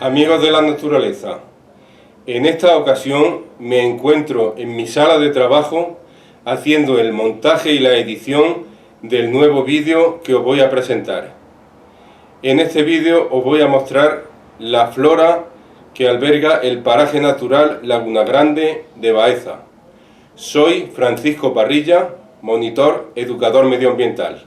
Amigos de la naturaleza, en esta ocasión me encuentro en mi sala de trabajo haciendo el montaje y la edición del nuevo vídeo que os voy a presentar. En este vídeo os voy a mostrar la flora que alberga el paraje natural Laguna Grande de Baeza. Soy Francisco Parrilla, monitor educador medioambiental.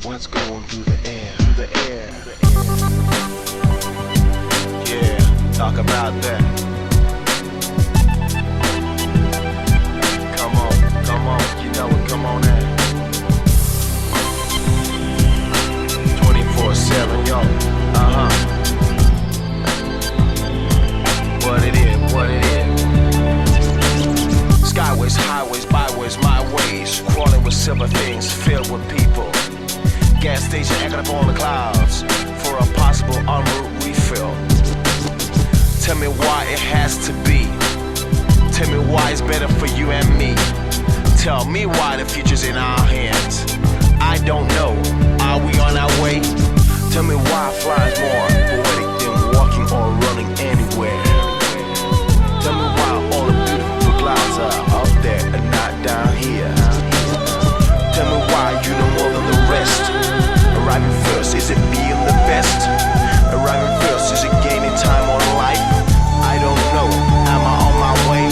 What's going through the air? Through the air. Yeah, talk about that. Come on, you know it, come on now. 24/7, yo. What it is. Skyways, highways, byways, my ways. Crawling with silver things filled with people. Gas station acting up on the clouds for a possible en route refill. Tell me why it has to be. Tell me why it's better for you and me. Tell me why the future's in our hands. I don't know. Are we on our way? Tell me why flying's more poetic than walking or running anywhere. Tell me why all the beautiful clouds are up there and not down here. Tell me why you know more than the rest. Arriving first, is it being the best? Arriving first, is it gaining time on life? I don't know. Am I on my way?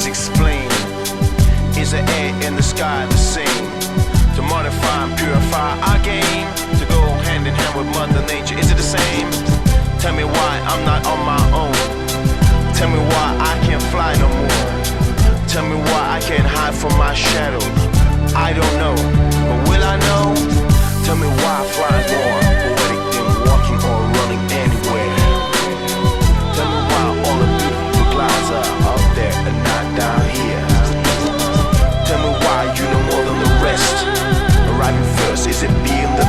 Explain, is the air in the sky the same? To modify and purify our game, to go hand in hand with Mother Nature, is it the same? Tell me why I'm not on my own. Tell me why I can't fly no more. Tell me why I can't hide from my shadow. I don't know, but will I know? Tell me why flying's more poetic than walking or running anywhere. Tell me why all the beautiful clouds are up there and not down here. Tell me why you know more than the rest. Arriving first, is it being the